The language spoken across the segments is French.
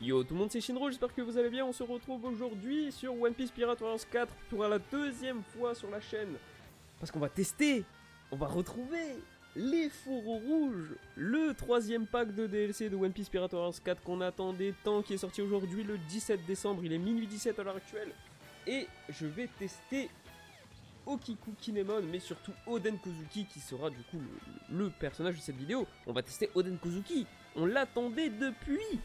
Yo tout le monde, c'est Shinro, j'espère que vous allez bien. On se retrouve aujourd'hui sur One Piece Pirate Warriors 4 pour la deuxième fois sur la chaîne. Parce qu'on va tester, on va retrouver les fourreaux rouges, le troisième pack de DLC de One Piece Pirate Warriors 4 qu'on attendait tant, qui est sorti aujourd'hui le 17 décembre, il est minuit 17 à l'heure actuelle. Et je vais tester Okiku Kinemon, mais surtout Oden Kozuki qui sera du coup le personnage de cette vidéo. On va tester Oden Kozuki, on l'attendait depuis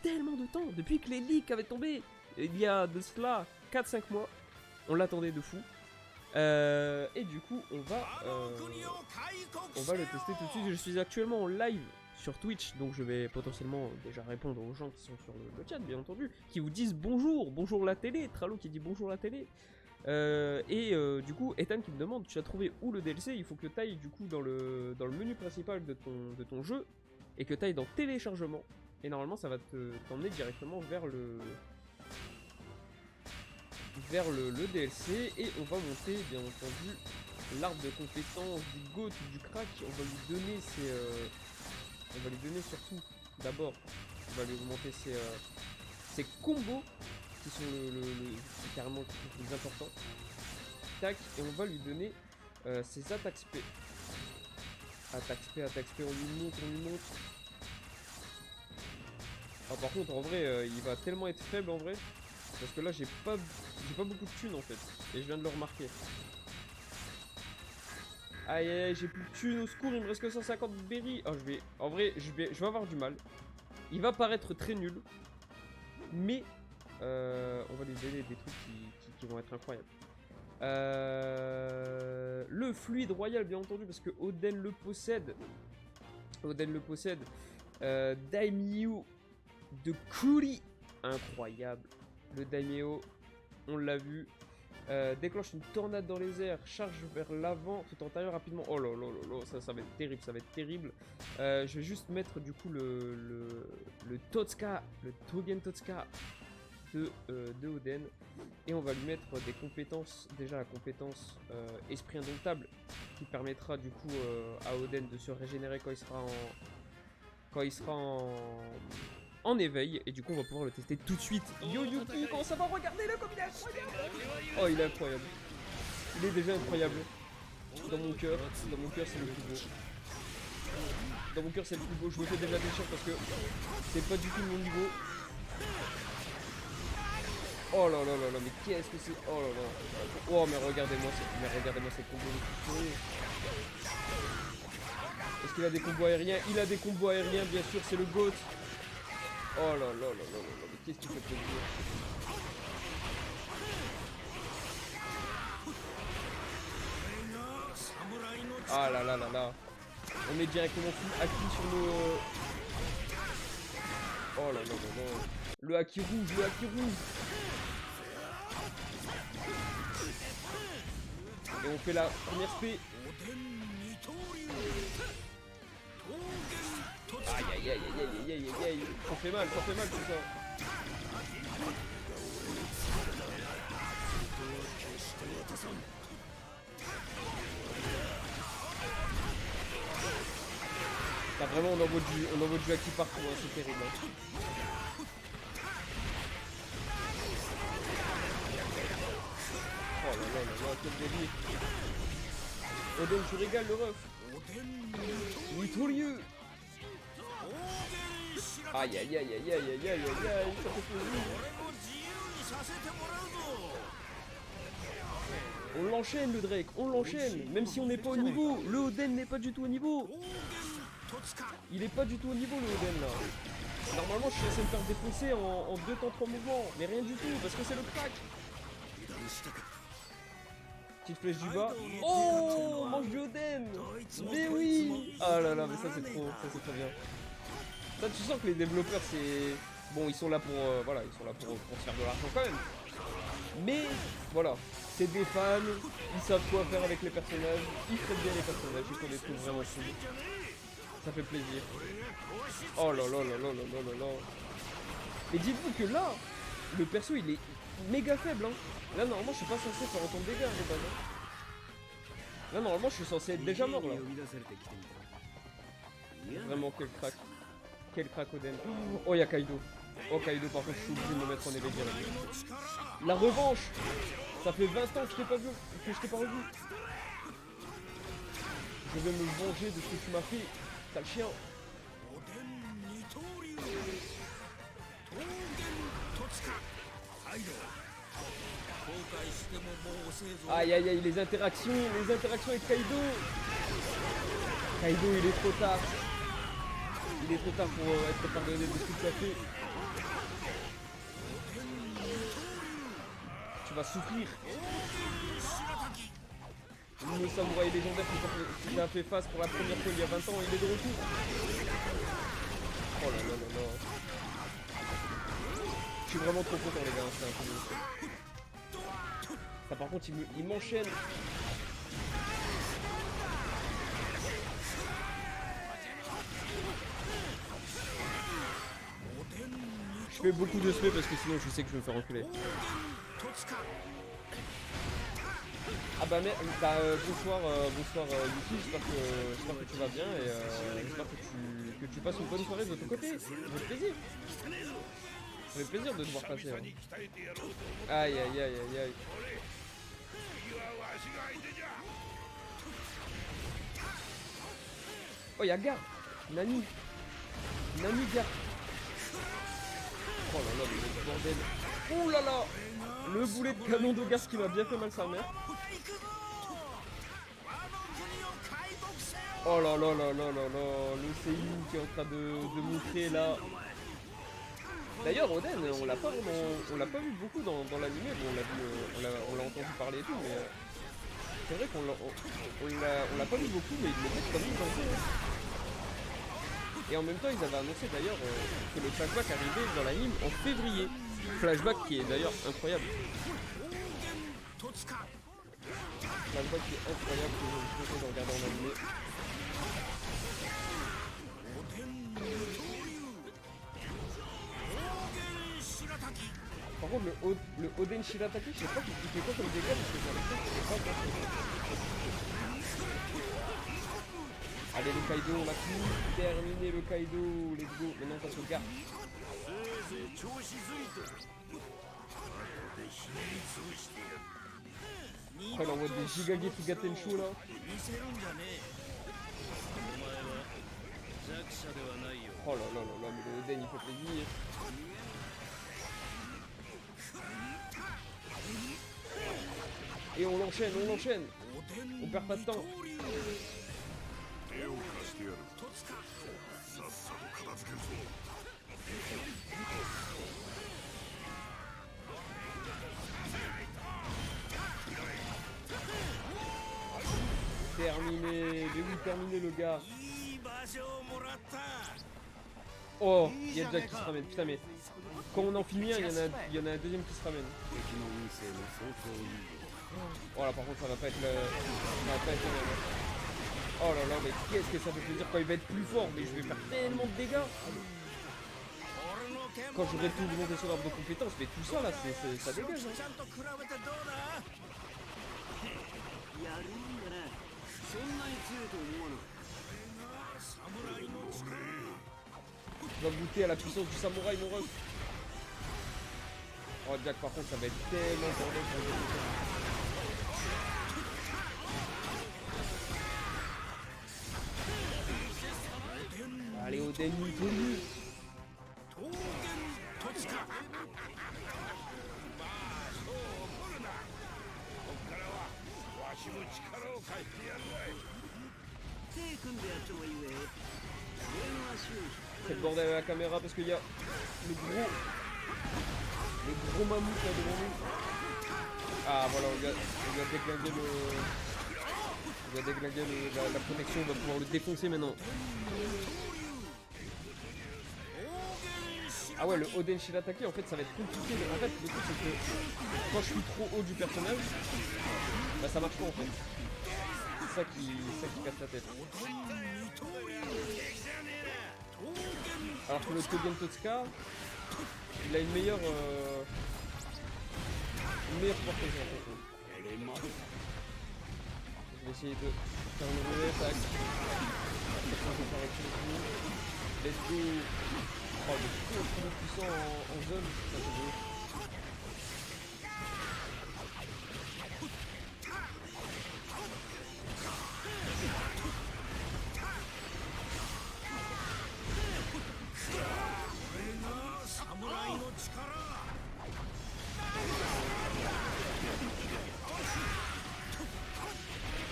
tellement de temps, depuis que les leaks avaient tombé, il y a de cela 4-5 mois, on l'attendait de fou. Et du coup, on va le tester tout de suite. Je suis actuellement en live sur Twitch, donc je vais potentiellement déjà répondre aux gens qui sont sur le chat, bien entendu, qui vous disent bonjour, bonjour la télé, Tralo qui dit bonjour la télé. Du coup, Ethan qui me demande, tu as trouvé où le DLC? Il faut que tu ailles du coup dans le menu principal de ton jeu et que tu ailles dans téléchargement. Et normalement, ça va t'emmener directement vers le DLC. Et on va monter, bien entendu, l'arbre de compétences du GOAT ou du crack. On va lui donner surtout, d'abord, on va lui monter ses combos, qui sont c'est carrément le plus important. Tac, et on va lui donner ses attaques SP. Attaque SP, on lui monte. Ah, par contre, en vrai, il va tellement être faible en vrai. Parce que là, j'ai pas beaucoup de thunes en fait. Et je viens de le remarquer. Aïe aïe aïe, j'ai plus de thunes, au secours, il me reste que 150 berries. Oh, en vrai, je vais avoir du mal. Il va paraître très nul. Mais, on va lui donner des trucs qui vont être incroyables. Le fluide royal, bien entendu, parce que Oden le possède. Daimyo de Kuri, incroyable. Le Daimyo, on l'a vu. Déclenche une tornade dans les airs, charge vers l'avant, tout en taillant rapidement. Oh là là là là, ça va être terrible, ça va être terrible. Je vais juste mettre du coup le Totsuka, le Togen Totsuka de Oden. Et on va lui mettre des compétences, déjà la compétence Esprit Indomptable, qui permettra du coup à Oden de se régénérer quand il sera en éveil, et du coup on va pouvoir le tester tout de suite. Yo Yuki, comment ça va? Regardez-le comme il est incroyable. Oh, il est incroyable. Il est déjà incroyable. Dans mon cœur c'est le plus beau. Dans mon cœur c'est le plus beau. Je me fais déjà déchirer parce que c'est pas du tout mon niveau. Oh là là là là, mais qu'est-ce que c'est? Oh là là. Oh, mais regardez-moi ces combos. Est-ce qu'il a des combos aériens? Il a des combos aériens, bien sûr, c'est le GOAT. Oh là là là là là là, mais qu'est-ce qu'il fait plaisir. Ah là là là là. On est directement acquis sur nos... Oh là là là là. Le haki rouge. Et on fait la première spé. Aïe aïe aïe aïe aïe aïe aïe aïe. Ça fait mal tout ça. Là vraiment on envoie du haki partout, hein, c'est terrible. Hein. Oh là là là là, quel délire. Oden, tu régales le ref. Nitorieux. Aïe aïe aïe aïe aïe aïe aïe aïe aïe, ça fait plaisir. On l'enchaîne le Drake, on l'enchaîne, même si on n'est pas au niveau. Le Oden n'est pas du tout au niveau. Il est pas du tout au niveau le Oden là. Normalement je suis censé me faire défoncer en 2 temps 3 mouvements, mais rien du tout parce que c'est le crack. Petite flèche du bas. Oh, mange du Oden. Mais oui. Ah là là, mais ça c'est trop bien. Ça tu sens que les développeurs c'est... Bon, ils sont là pour se faire de l'argent quand même. Mais voilà, c'est des fans, ils savent quoi faire avec les personnages, ils traitent bien les personnages, ils font des trucs vraiment cool. Ça fait plaisir. Oh là là là là là là là là. Et dites-vous que là, le perso il est méga faible, hein. Là normalement je suis pas censé faire autant de dégâts de base. Là normalement je suis censé être déjà mort là. Vraiment quel crack. Quel crack Oden. Oh y'a Kaido. Oh Kaido par contre je suis obligé de me mettre en éveil direct. La revanche. Ça fait 20 ans que je t'ai pas vu, que je t'ai pas revu. Je vais me venger de ce que tu m'as fait, sale chien. Aïe aïe aïe, les interactions avec Kaido. Kaido il est trop tard. Il est trop tard pour être pardonné de ce que tu as fait. Tu vas souffrir. Le samouraï légendaire qui a fait face pour la première fois il y a 20 ans, il est de retour. Oh là là là là. Je suis vraiment trop content les gars, c'est un peu mieux. Ça par contre il m'enchaîne. Je fais beaucoup de spé parce que sinon je sais que je vais me faire reculer. Ah bah, bonsoir Yuki, j'espère que tu vas bien et j'espère que tu passes une bonne soirée de ton côté. Ça fait plaisir. Ça fait plaisir de te voir passer. Hein. Aïe aïe aïe aïe aïe. Oh y'a Gar. Nani Gar. Oh là là, le bordel. Oh là là. Le boulet de canon de Gar qui m'a bien fait mal sa mère. Oh là là là là là là. Le Seiyu qui est en train de montrer là. D'ailleurs Oden, on l'a pas vu beaucoup dans l'anime. Bon, on l'a entendu parler et tout, mais c'est vrai qu'on l'a pas vu beaucoup, mais il le fait quand même penser. Et en même temps, ils avaient annoncé d'ailleurs que le flashback arrivait dans l'anime en février. Flashback qui est d'ailleurs incroyable. Flashback qui est incroyable que je vous conseille de regarder en anime. Par contre, le Oden Shirataki, je sais pas il fait quoi comme dégâts parce que j'ai l'impression que c'est pas grand chose. Allez, le Kaido, on a fini. Terminé le Kaido, let's go. Maintenant, on passe au Gar. Oh, il envoie des Shigage Fugatenshu là. Oh là là là là, mais le Oden il fait plaisir. Et on l'enchaîne. On perd pas de temps. Terminé, mais oui, terminé le gars. Oh, il y a Jack qui se ramène, putain mais quand on en finit un, il y en a un deuxième qui se ramène. Voilà, par contre ça va pas être le... Oh là là, mais qu'est-ce que ça fait plaisir quand il va être plus fort, mais je vais faire tellement de dégâts. Quand j'aurai tout augmenté sur l'arbre de compétences, mais tout ça là, ça dégage. Hein. Je vais goûter à la puissance du samouraï, mon ref. Oh Jack, par contre, ça va être tellement bordel pour le allez, Oden, Nitoru. C'est le bordel à la caméra parce qu'il y a le gros mammouth là devant nous. Ah voilà, on va déglinguer la protection, on va pouvoir le défoncer maintenant. Ah ouais, le Oden Shirataki en fait ça va être compliqué. En fait le truc c'est que quand je suis trop haut du personnage, bah ça marche pas en fait. C'est ça qui casse la tête. Alors que le Togen Totsuka, il a une meilleure portée en fait. Je vais essayer de faire une relais, tac. Let's go. Oh, le trop puissant en zone, ça c'est beau.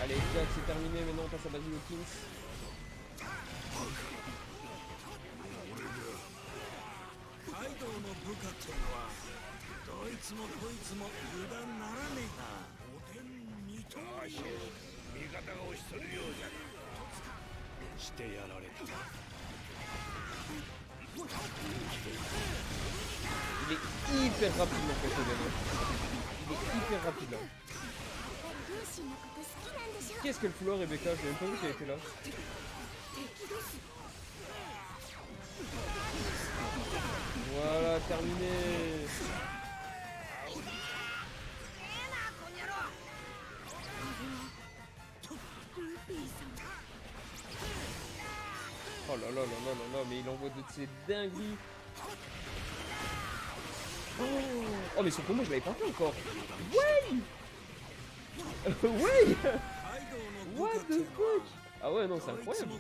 Allez, Jack, c'est terminé, maintenant on passe à Basil Hawkins. Il est hyper rapide en fait, le gamin. Il est hyper rapide là. Qu'est-ce qu'elle fout là, Rebecca? J'ai même pas vu qu'elle était là. Voilà, terminé. Oh là là là là là là, mais il envoie de ces dingueries. Oh mais ce combo je l'avais pas fait encore. Ouais. Ouais. What the fuck. Ah ouais non c'est incroyable.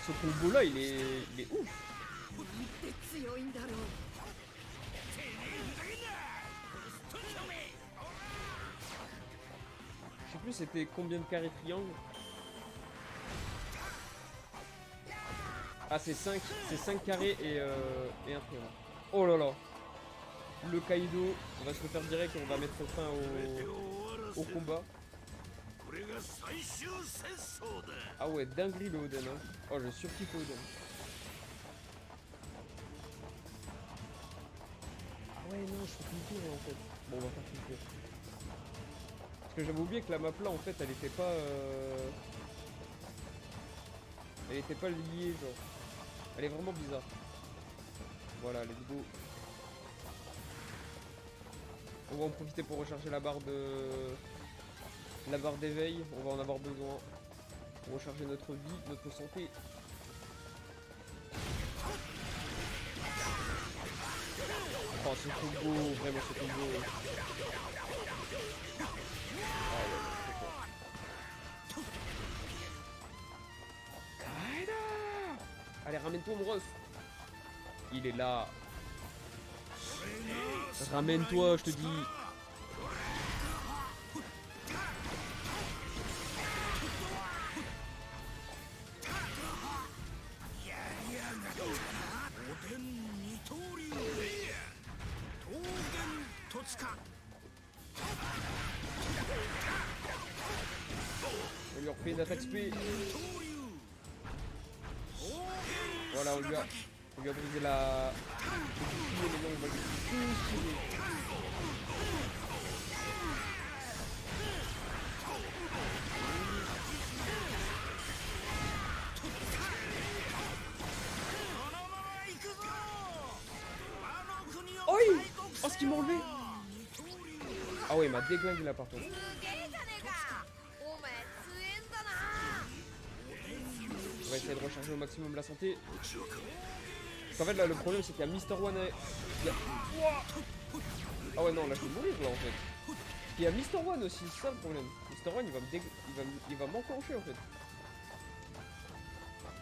Ce combo là il est ouf. Je sais plus c'était combien de carrés triangle. Ah c'est 5 carrés et un triangle. Oh là là. Le Kaido, on va se le faire direct et on va mettre fin au combat. Ah ouais, dinguerie le Oden hein. Oh je surkiffe le Oden. Ah ouais non je fais tout le tour en fait. Bon on va faire tout le tour. Parce que j'avais oublié que la map là en fait elle était pas liée genre. Elle est vraiment bizarre. Voilà let's go. On va en profiter pour recharger la barre d'éveil, on va en avoir besoin pour recharger notre vie, notre santé. Oh ce combo, vraiment ce combo. Allez ramène-toi mon Ross. Il est là. Ramène-toi je te dis. On lui refait une attaque spé. Voilà, on lui a brisé la... Le bouclier, maintenant on va lui déchirer. Oi! Oh, ce qu'il m'a enlevé! Ah ouais, il m'a déglingué là par contre. On va essayer de recharger au maximum la santé. Parce qu'en fait là le problème c'est qu'il y a Mr. One Ah ouais non là je vais mourir là en fait. Il y a Mr. One aussi, c'est ça le problème. Mr. One il va m'enclencher en fait.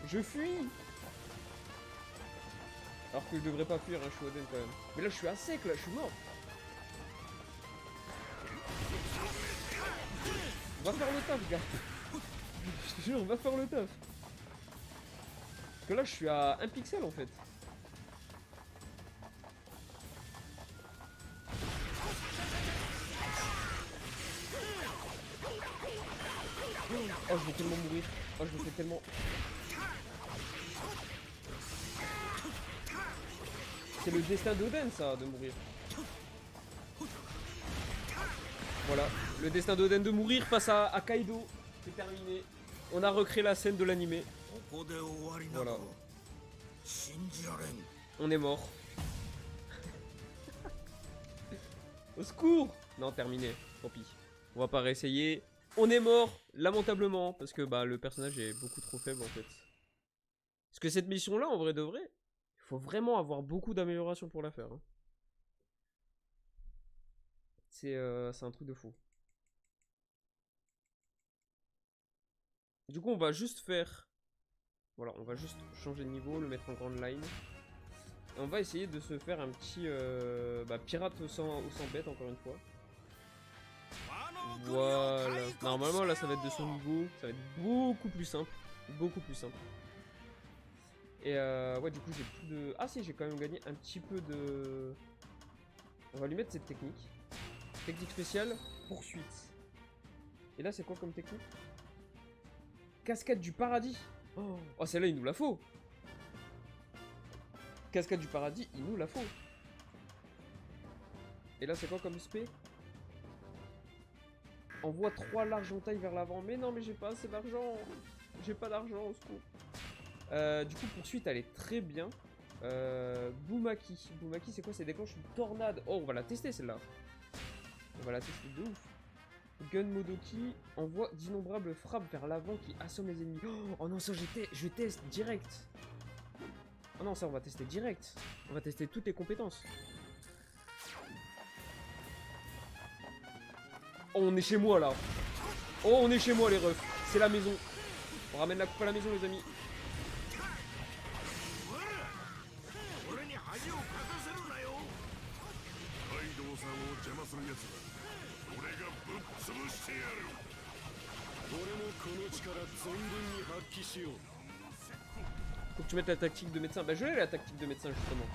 Je fuis. Alors que je devrais pas fuir, hein, je suis Oden quand même. Mais là je suis à sec là, je suis mort. On va faire le taf gars. Je te jure on va faire le taf. Parce que là je suis à 1 pixel en fait. Oh je vais tellement mourir. Oh je me fais tellement... C'est le destin d'Oden ça, de mourir. Voilà, le destin d'Oden de mourir face à Kaido. C'est terminé. On a recréé la scène de l'animé. Voilà. On est mort. Au secours! Non, terminé. Tant pis. On va pas réessayer. On est mort, lamentablement, parce que bah le personnage est beaucoup trop faible en fait. Parce que cette mission-là, en vrai de vrai, il faut vraiment avoir beaucoup d'améliorations pour la faire. Hein. C'est un truc de fou. Du coup, on va juste faire... Voilà, on va juste changer de niveau, le mettre en grande line. Et on va essayer de se faire un petit pirate sans bête, encore une fois. Voilà. Normalement, là, ça va être de son niveau. Ça va être beaucoup plus simple. Beaucoup plus simple. Et ouais, du coup, j'ai plus de... Ah si, j'ai quand même gagné un petit peu de... On va lui mettre cette technique. Technique spéciale, poursuite. Et là, c'est quoi comme technique? Cascade du paradis. Oh, celle-là, il nous la faut. Cascade du paradis, il nous la faut. Et là, c'est quoi comme spé? Envoie 3 larges entailles vers l'avant. Mais non, mais j'ai pas assez d'argent. J'ai pas d'argent, au secours. Du coup, poursuite, elle est très bien. Boumaki. Boumaki, c'est quoi? C'est déclenche une tornade. Oh, on va la tester, celle-là. On va la tester de ouf. Gun Modoki envoie d'innombrables frappes vers l'avant qui assomment les ennemis. Oh non, ça, je teste direct. Oh non, ça, on va tester direct. On va tester toutes les compétences. Oh, on est chez moi, là. Oh, on est chez moi, les refs. C'est la maison. On ramène la coupe à la maison, les amis. Faut que tu mettes la tactique de médecin. Bah, je l'ai la tactique de médecin, justement.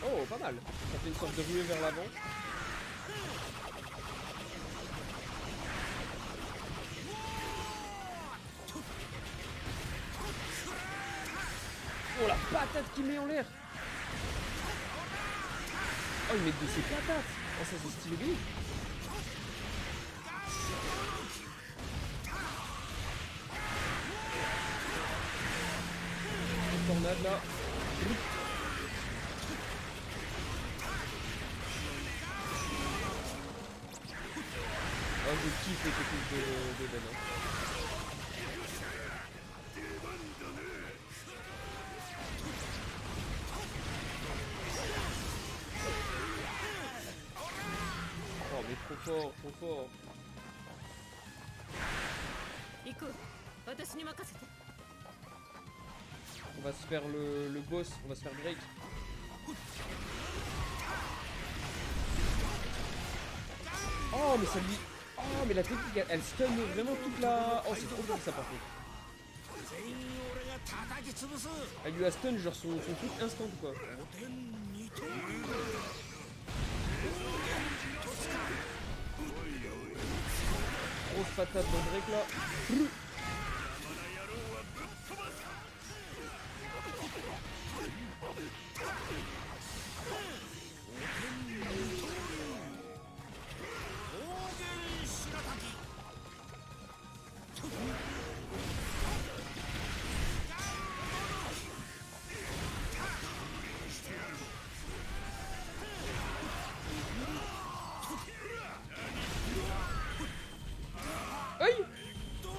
Oh, pas mal. Ça fait une sorte de ruée vers l'avant. Oh, la patate qu'il met en l'air. Oh, il met de ses patates. Oh, ça, c'est stylé de ouf. Une tornade, là. Oh, je kiffe les techniques de Ben. Hein. Oh, mais trop fort, trop fort. On va se faire le boss, on va se faire break. Oh, mais ça lui... Oh, mais la technique, elle stun vraiment toute la... Oh, c'est trop bien ça par contre. Elle lui a stun genre son truc instant quoi. Grosse patate dans le break là.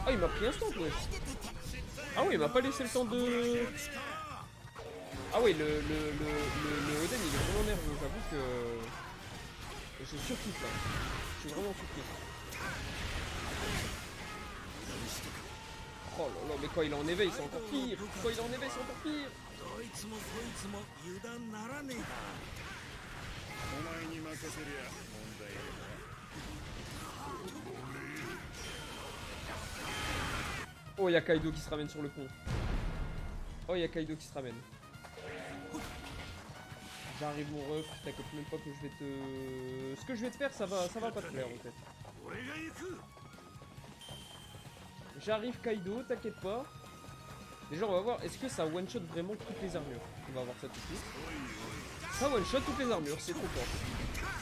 Ah, il m'a pris instant, ouais. Ah oui, il m'a pas laissé le temps de... Ah oui, le Oden, il est vraiment nerveux. J'avoue que... Je surkiffe, là. Je suis vraiment surkiffe. Oh là là, mais quand il est en éveil, c'est encore pire. Quand il est en éveil, c'est encore pire. Oh, il y a Kaido qui se ramène sur le pont. Oh, il y a Kaido qui se ramène. J'arrive mon ref, t'inquiète même pas que je vais te... Ce que je vais te faire, ça va pas te plaire en fait. J'arrive Kaido, t'inquiète pas. Déjà on va voir, est-ce que ça one-shot vraiment toutes les armures? On va voir ça tout de suite. Ça one-shot toutes les armures, c'est trop fort.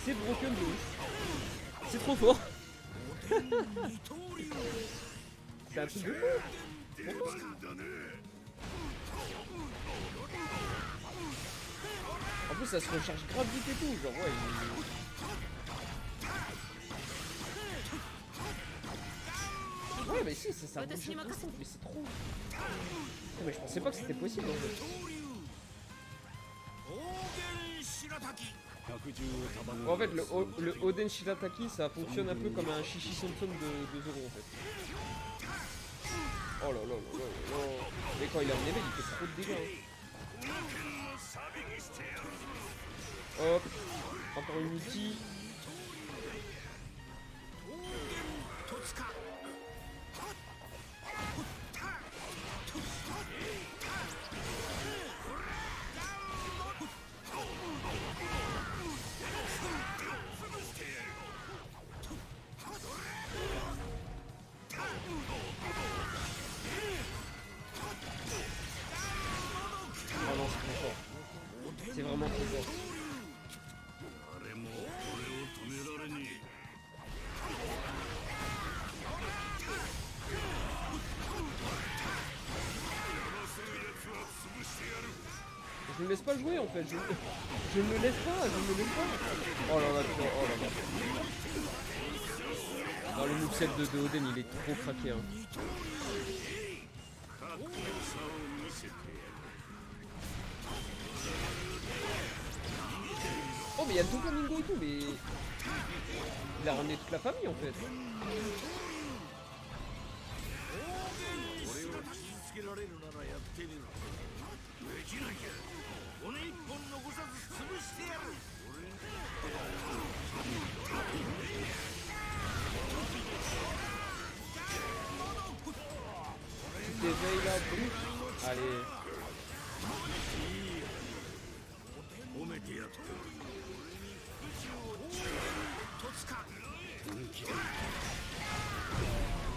C'est broken de ouf. C'est trop fort. C'est un truc de fou. En plus ça se recharge grave vite et tout, genre ouais Ouais, mais si, ça bouge juste, mais c'est trop. Non, mais je pensais pas que c'était possible en fait. En fait, le Oden Shirataki, ça fonctionne un peu comme un Shishi Sonson de Zoro en fait. Oh là là là là là. Mais quand il est en éveil, il fait trop de dégâts. Hein. Hop, encore une ulti. Oh non, c'est trop fort. C'est vraiment trop fort. Je ne laisse pas jouer en fait, je ne me laisse pas, je ne me laisse pas. Oh là là, putain, oh là là. Non, le moveset de Oden il est trop craqué. Hein. Oh mais il y a le Doflamingo et tout, mais... Il a ramené toute la famille en fait. Tu t'éveilles là, brute. Allez.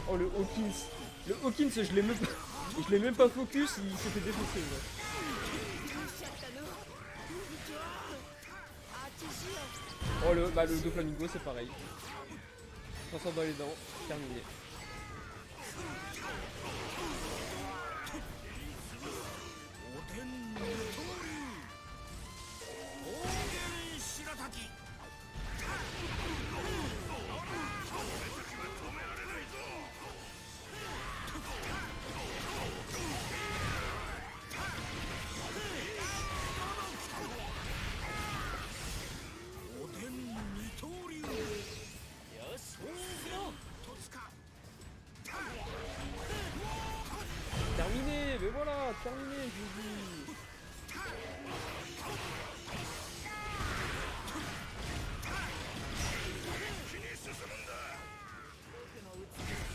Oh le Hawkins. Le Hawkins je l'ai même pas focus, il s'est fait défoncer. Ouais. Oh le Doflamingo c'est pareil. Transforme dans les dents, terminé. Terminé, mais voilà, terminé, je vous dis.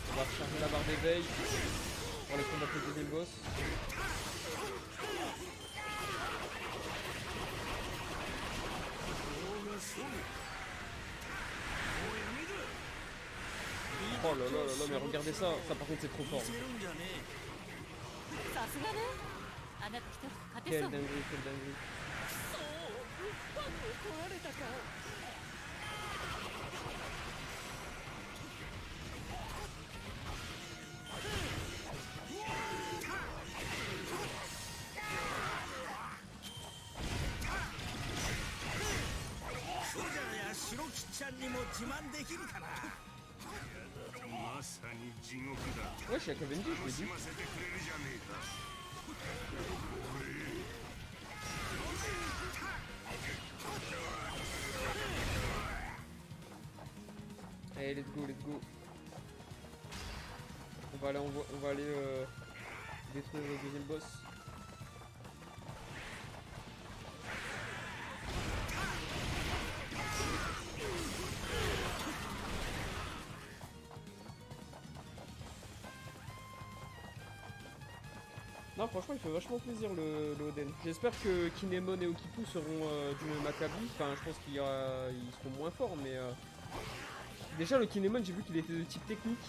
On va recharger la barre d'éveil pour les combattre le deuxième boss. Oh là là là là, mais regardez ça, ça par contre c'est trop fort. Quelle dinguerie, quelle dinguerie. Ouais, je suis à Cavendish, je l'ai dit. Allez, let's go, let's go. On va aller détruire le deuxième boss. Non, franchement, il fait vachement plaisir le Oden. J'espère que Kinemon et Okipu seront du même acabit. Enfin, je pense qu'ils seront moins forts, mais... Déjà, le Kinemon, j'ai vu qu'il était de type technique.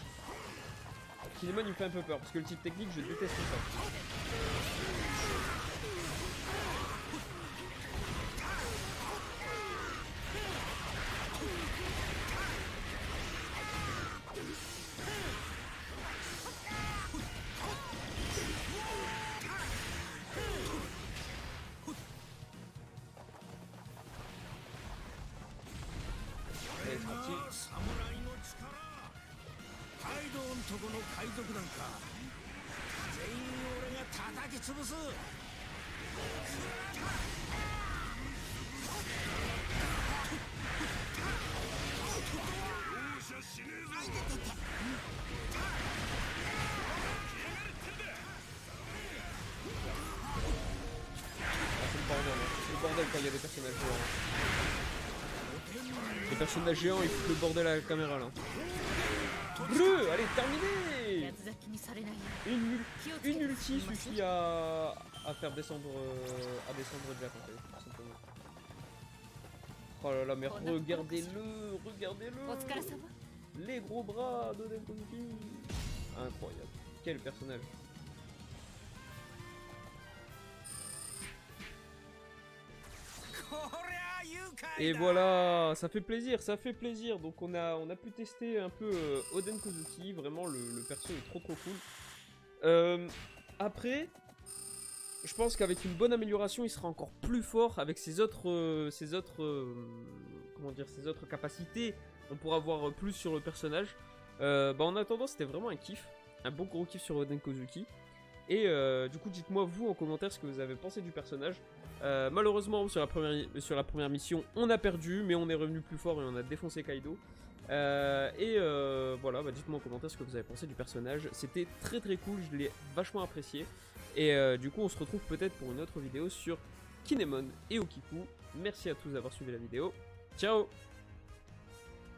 Kinemon, il me fait un peu peur, parce que le type technique, je déteste ça. Allez, c'est parti. 族なんか全員俺が叩き潰す。容赦しねえぞ。C'est le bordel quand il y a des personnages géants. Les personnages géants ils foutent le bordel à la caméra là. Bleu, allez, terminé. Une ulti suffit à faire descendre Jack en fait, tout simplement. Oh là là, mais regardez-le, regardez-le. Les gros bras d'Oden Kozuki. Incroyable. Quel personnage. Et voilà, ça fait plaisir, ça fait plaisir. Donc on a pu tester un peu Oden Kozuki, vraiment le perso est trop cool. Après, je pense qu'avec une bonne amélioration, il sera encore plus fort avec ses autres capacités. On pourra voir plus sur le personnage. En attendant, c'était vraiment un kiff, un bon gros kiff sur Oden Kozuki. Et du coup, dites-moi vous en commentaire ce que vous avez pensé du personnage. Malheureusement, sur la première mission, on a perdu, mais on est revenu plus fort et on a défoncé Kaido. Voilà, dites-moi en commentaire ce que vous avez pensé du personnage. C'était très très cool, je l'ai vachement apprécié. Et du coup, on se retrouve peut-être pour une autre vidéo sur Kinemon et Okiku. Merci à tous d'avoir suivi la vidéo. Ciao!